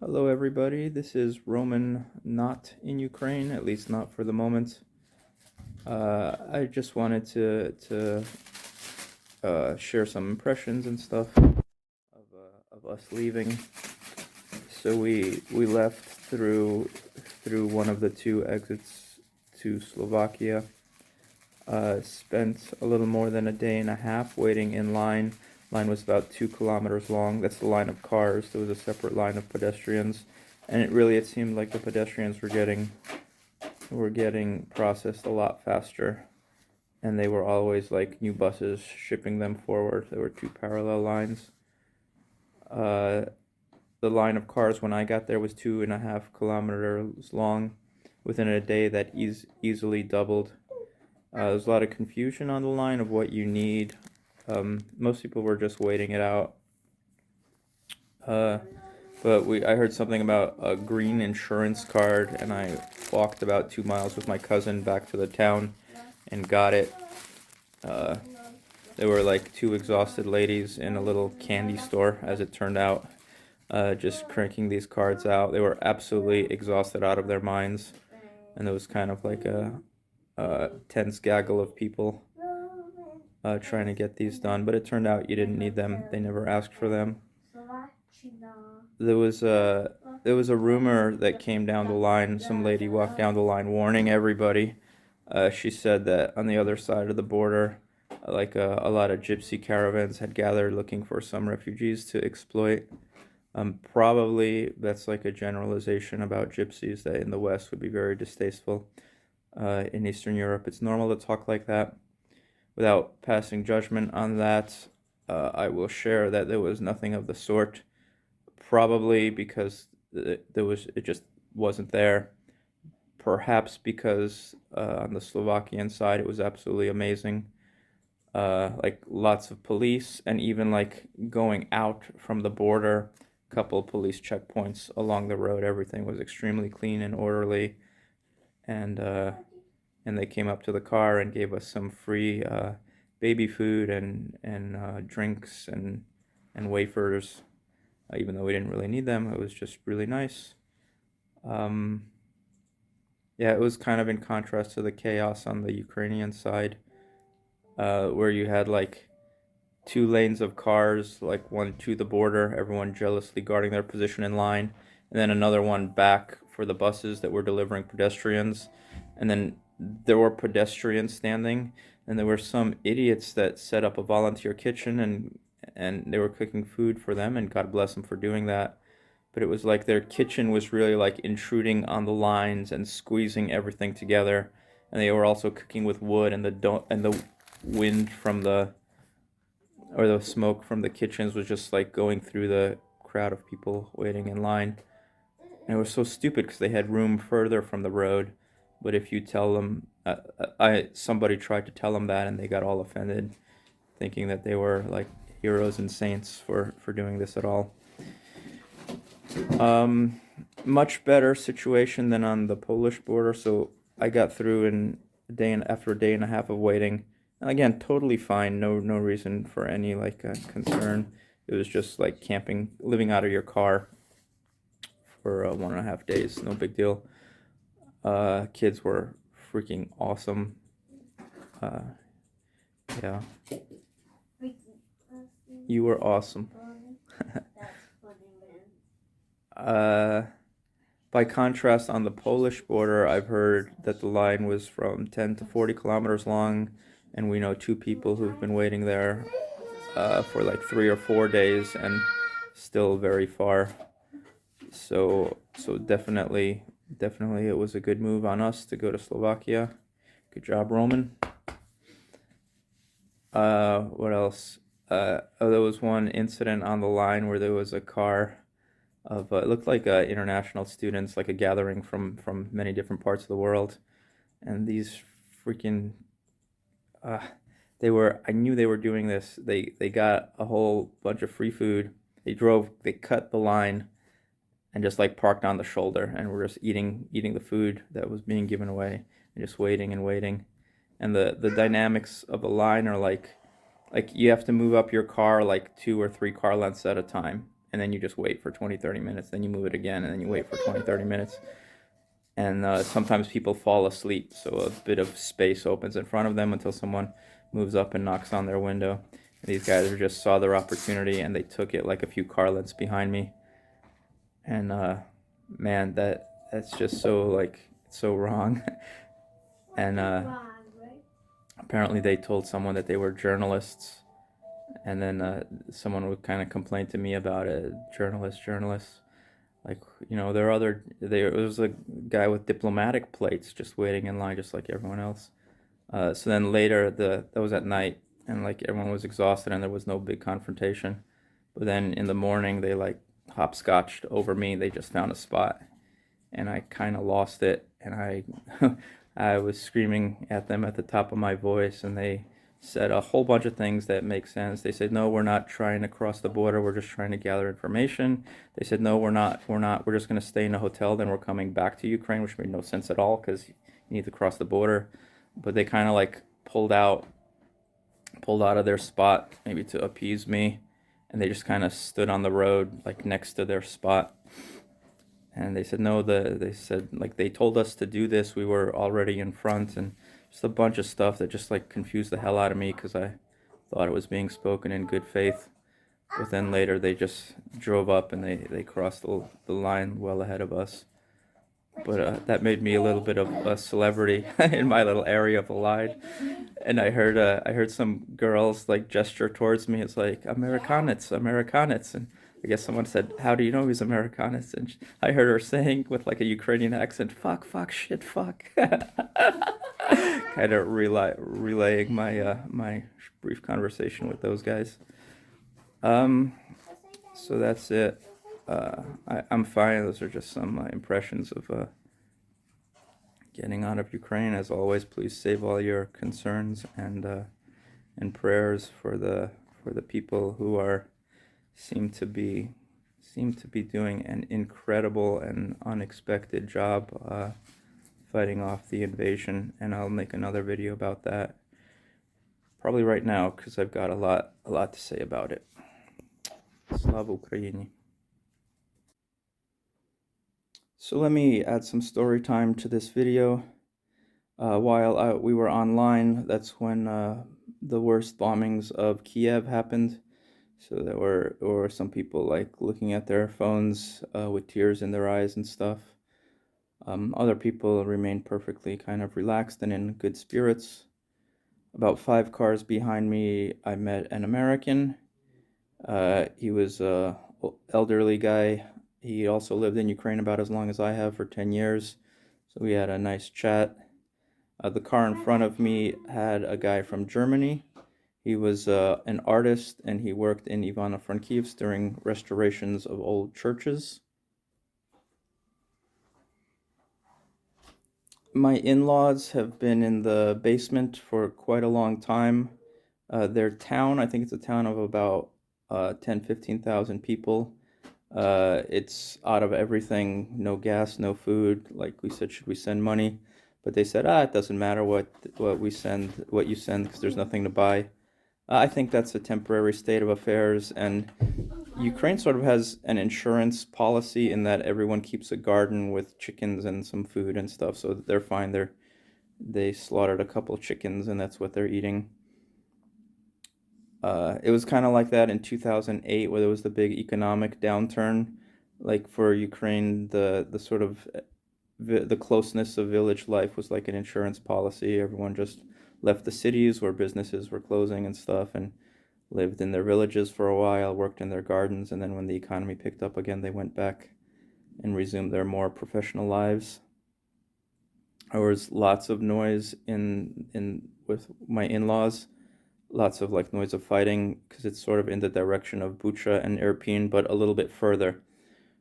Hello, everybody. This is Roman, not in Ukraine, at least not for the moment. I just wanted to share some impressions and stuff of us leaving. So we left through one of the two exits to Slovakia. Spent a little more than a day and a half waiting in line. Line was about 2 kilometers long. That's the line of cars. There was a separate line of pedestrians, and it seemed like the pedestrians were getting processed a lot faster, and they were always like new buses shipping them forward. There were two parallel lines. Uh, the line of cars when I got there was 2.5 kilometers long. Within a day, that easily doubled. There's a lot of confusion on the line of what you need. Most people were just waiting it out. But I heard something about a green insurance card, and I walked about 2 miles with my cousin back to the town and got it. Uh, there were like two exhausted ladies in a little candy store, as it turned out, just cranking these cards out. They were absolutely exhausted out of their minds, and there was kind of like a tense gaggle of people trying to get these done. But it turned out you didn't need them. They never asked for them. There was a rumor that came down the line. Some lady walked down the line warning everybody. She said that on the other side of the border, a lot of gypsy caravans had gathered looking for some refugees to exploit. Probably that's like a generalization about gypsies that in the West would be very distasteful. In Eastern Europe, it's normal to talk like that. Without passing judgment on that, I will share that there was nothing of the sort. Probably because it just wasn't there. Perhaps because on the Slovakian side it was absolutely amazing. Like lots of police, and even like going out from the border, a couple of police checkpoints along the road. Everything was extremely clean and orderly, and they came up to the car and gave us some free baby food and drinks and wafers. Even though we didn't really need them, it was just really nice. Um, yeah, it was kind of in contrast to the chaos on the Ukrainian side, where you had like two lanes of cars, like one to the border, everyone jealously guarding their position in line, and then another one back for the buses that were delivering pedestrians. And then there were pedestrians standing, and there were some idiots that set up a volunteer kitchen, and they were cooking food for them, and God bless them for doing that. But it was like their kitchen was really like intruding on the lines and squeezing everything together, and they were also cooking with wood, and the wind from the smoke from the kitchens was just like going through the crowd of people waiting in line. And it was so stupid because they had room further from the road, but if you tell them, somebody tried to tell them that, and they got all offended, thinking that they were like heroes and saints for doing this at all. Much better situation than on the Polish border. So I got through in after a day and a half of waiting. And again, totally fine. No reason for any like concern. It was just like camping, living out of your car for 1.5 days. No big deal. Kids were freaking awesome. Yeah, you were awesome. By contrast, on the Polish border, I've heard that the line was from 10 to 40 kilometers long, and we know two people who've been waiting there for like 3 or 4 days and still very far. So definitely it was a good move on us to go to Slovakia. Good job, Roman. What else? There was one incident on the line where there was a car of it looked like international students, like a gathering from many different parts of the world, and these freaking uh, I knew they were doing this. They got a whole bunch of free food. They cut the line and just like parked on the shoulder, and were just eating the food that was being given away, and just waiting and waiting. And the dynamics of a line are like you have to move up your car like 2 or 3 car lengths at a time, and then you just wait for 20-30 minutes, then you move it again, and then you wait for 20-30 minutes. And sometimes people fall asleep, so a bit of space opens in front of them until someone moves up and knocks on their window. And these guys just saw their opportunity and they took it like a few car lengths behind me. And man, that's just so like so wrong. And apparently they told someone that they were journalists, and then someone would kind of complain to me about it. Journalists. Like, there was a guy with diplomatic plates just waiting in line, just like everyone else. So then later, that was at night, and like everyone was exhausted, and there was no big confrontation. But then in the morning, they like hopscotched over me. They just found a spot, and I kind of lost it, and I was screaming at them at the top of my voice, and they said a whole bunch of things that make sense. They said, no, we're not trying to cross the border, we're just trying to gather information. They said, no, we're not, we're just going to stay in a hotel, then we're coming back to Ukraine, which made no sense at all because you need to cross the border. But they kind of like pulled out of their spot, maybe to appease me, and they just kind of stood on the road like next to their spot. And they said, no, they said, like, they told us to do this, we were already in front, and just a bunch of stuff that just like confused the hell out of me because I thought it was being spoken in good faith. But then later they just drove up and they crossed the line well ahead of us. But that made me a little bit of a celebrity in my little area of the line. And I heard some girls like gesture towards me. It's like, Amerikanets, Amerikanets. And I guess someone said, how do you know he's Amerikanets? And I heard her saying with like a Ukrainian accent, fuck, shit, fuck. Kind of relaying my brief conversation with those guys. So that's it. I'm fine. Those are just some impressions of getting out of Ukraine. As always, please save all your concerns and prayers for the people who seem to be doing an incredible and unexpected job fighting off the invasion. And I'll make another video about that probably right now because I've got a lot to say about it. Slava Ukraini. So let me add some story time to this video. While we were online, that's when the worst bombings of Kiev happened. So there were some people like looking at their phones with tears in their eyes and stuff. Other people remained perfectly kind of relaxed and in good spirits. About 5 cars behind me, I met an American. He was an elderly guy. He also lived in Ukraine about as long as I have, for 10 years. So we had a nice chat. The car in front of me had a guy from Germany. He was an artist, and he worked in Ivano-Frankivsk during restorations of old churches. My in-laws have been in the basement for quite a long time. Their town, I think it's a town of about 10-15,000 people. It's out of everything, no gas, no food. Like we said, should we send money? But they said, it doesn't matter what you send, because there's nothing to buy. I think that's a temporary state of affairs, and Ukraine sort of has an insurance policy in that everyone keeps a garden with chickens and some food and stuff, so they're fine. They slaughtered a couple chickens, and that's what they're eating. It was kind of like that in 2008, where there was the big economic downturn. Like for Ukraine, the sort of the closeness of village life was like an insurance policy. Everyone just left the cities where businesses were closing and stuff and lived in their villages for a while, worked in their gardens, and then when the economy picked up again, they went back and resumed their more professional lives. There was lots of noise with my in-laws, lots of like noise of fighting, because it's sort of in the direction of Bucha and Irpin, but a little bit further.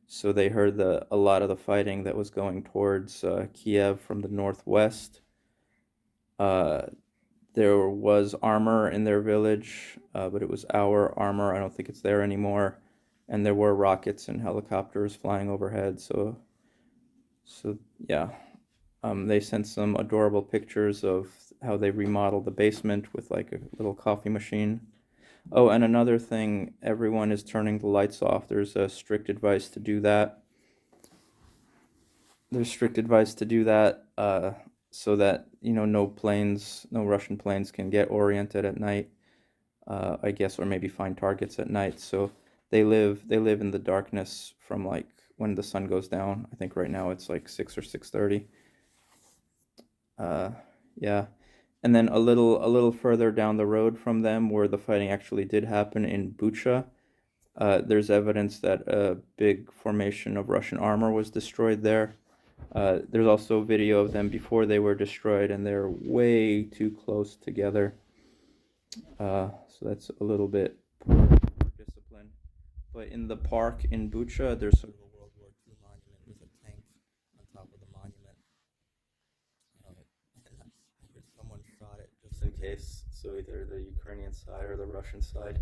So they heard a lot of the fighting that was going towards Kiev from the northwest. There was armor in their village, but it was our armor. I don't think it's there anymore. And there were rockets and helicopters flying overhead. So yeah. They sent some adorable pictures of how they remodeled the basement with like a little coffee machine. Oh, and another thing, everyone is turning the lights off. There's a strict advice to do that. There's strict advice to do that, so that no planes, no Russian planes can get oriented at night. I guess, or maybe find targets at night. So they live in the darkness from like when the sun goes down. I think right now it's like 6 or 6:30. Uh, yeah, and then a little further down the road from them, where the fighting actually did happen in Bucha, there's evidence that a big formation of Russian armor was destroyed there. There's also video of them before they were destroyed, and they're way too close together. So that's a little bit poor discipline. But in the park in Bucha, there's sort of a World War II monument with a tank on top of the monument. I heard someone shot it just in case. So either the Ukrainian side or the Russian side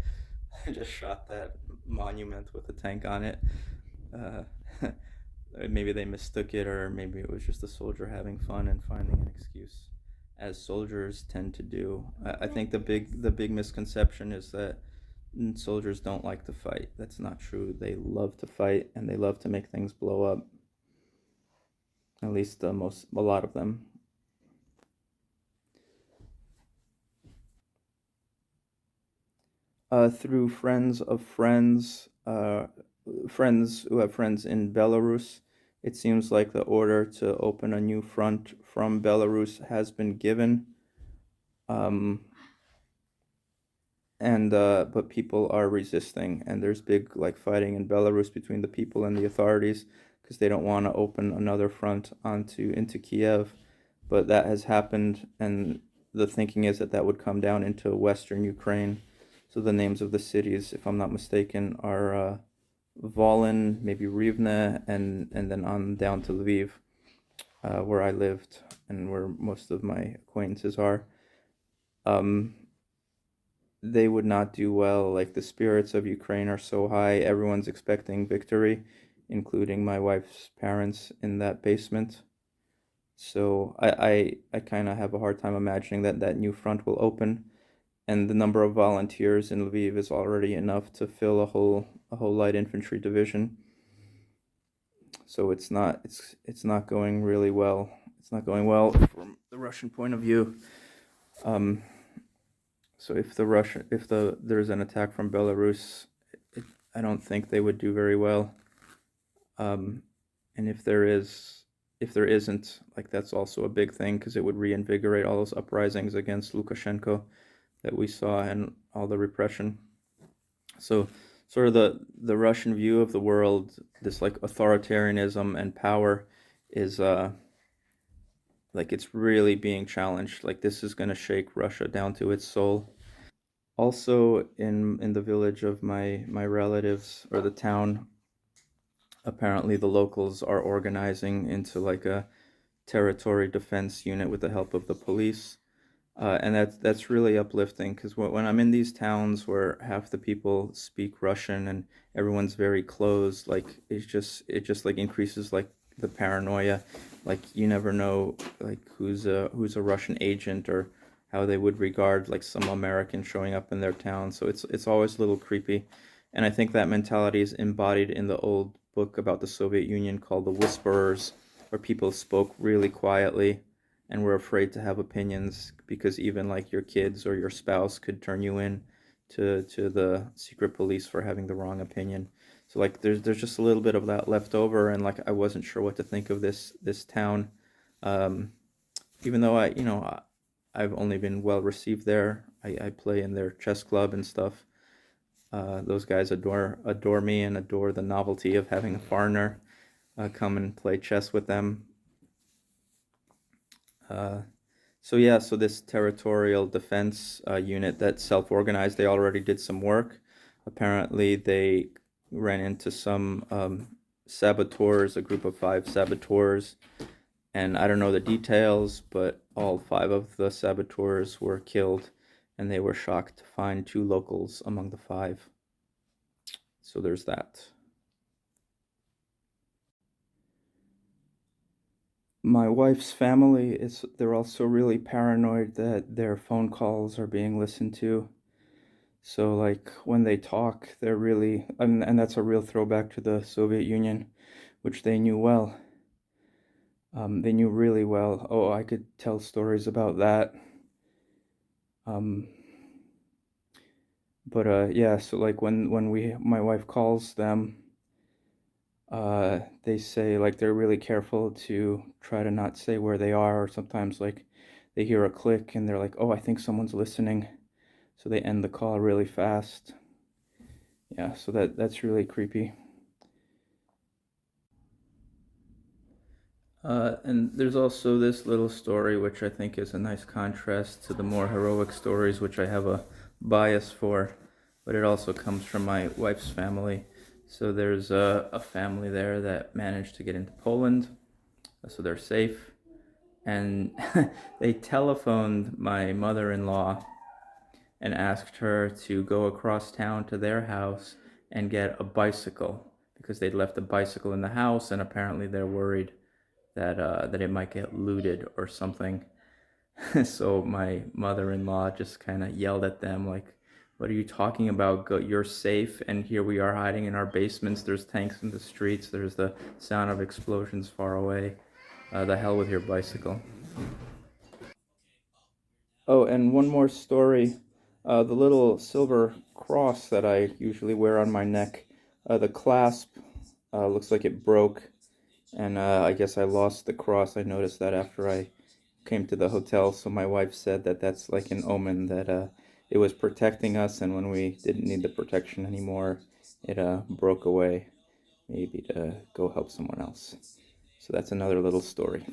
just shot that monument with a tank on it. Uh, Maybe they mistook it, or maybe it was just a soldier having fun and finding an excuse, as soldiers tend to do. I think the big misconception is that soldiers don't like to fight. That's not true. They love to fight and they love to make things blow up. At least a lot of them. Through friends of friends, friends who have friends in Belarus. It seems like the order to open a new front from Belarus has been given. Um, and But people are resisting, and there's big like fighting in Belarus between the people and the authorities because they don't want to open another front onto into Kiev. But that has happened, and the thinking is that that would come down into western Ukraine. So the names of the cities, if I'm not mistaken, are Volyn, maybe Rivne, and then on down to Lviv, where I lived and where most of my acquaintances are. Um, they would not do well. Like the spirits of Ukraine are so high, everyone's expecting victory, including my wife's parents in that basement. So I kind of have a hard time imagining that that new front will open, and the number of volunteers in Lviv is already enough to fill a whole light infantry division. So it's not going really well. It's not going well from the Russian point of view. Um, so if there's an attack from Belarus, it, I don't think they would do very well. Um, and if there isn't, like that's also a big thing because it would reinvigorate all those uprisings against Lukashenko that we saw and all the repression. So sort of the Russian view of the world, this like authoritarianism and power is like it's really being challenged. Like this is going to shake Russia down to its soul. Also in the village of my relatives, or the town, apparently the locals are organizing into like a territory defense unit with the help of the police. And that's really uplifting because when I'm in these towns where half the people speak Russian and everyone's very closed, like it just like increases like the paranoia. Like you never know like who's a Russian agent, or how they would regard like some American showing up in their town. So it's always a little creepy, and I think that mentality is embodied in the old book about the Soviet Union called The Whisperers, where people spoke really quietly and were afraid to have opinions because even like your kids or your spouse could turn you in to the secret police for having the wrong opinion. So like there's just a little bit of that left over, and like I wasn't sure what to think of this town, um, even though I've only been well received there. I play in their chess club and stuff. Those guys adore me and adore the novelty of having a foreigner come and play chess with them. Uh, So yeah, so this territorial defense unit that self-organized, they already did some work. Apparently, they ran into some saboteurs, a group of 5 saboteurs, and I don't know the details, but all 5 of the saboteurs were killed, and they were shocked to find 2 locals among the 5. So there's that. My wife's family they're also really paranoid that their phone calls are being listened to. So like when they talk, they're really, and that's a real throwback to the Soviet Union, which they knew well. They knew really well. Oh, I could tell stories about that. Um, but yeah, so like when we my wife calls them, they say like they're really careful to try to not say where they are, or sometimes like they hear a click and they're like, "Oh, I think someone's listening." So they end the call really fast. Yeah, so that's really creepy. And there's also this little story which I think is a nice contrast to the more heroic stories which I have a bias for, but it also comes from my wife's family. So there's a family there that managed to get into Poland, so they're safe. And they telephoned my mother-in-law and asked her to go across town to their house and get a bicycle because they'd left a bicycle in the house, and apparently they're worried that it might get looted or something. So my mother-in-law just kind of yelled at them like, "What are you talking about? Go, you're safe, and here we are hiding in our basements. There's tanks in the streets. There's the sound of explosions far away. The hell with your bicycle." Oh, and one more story. The little silver cross that I usually wear on my neck, the clasp looks like it broke, and I guess I lost the cross. I noticed that after I came to the hotel, so my wife said that that's like an omen that it was protecting us, and when we didn't need the protection anymore, it broke away, maybe to go help someone else. So that's another little story.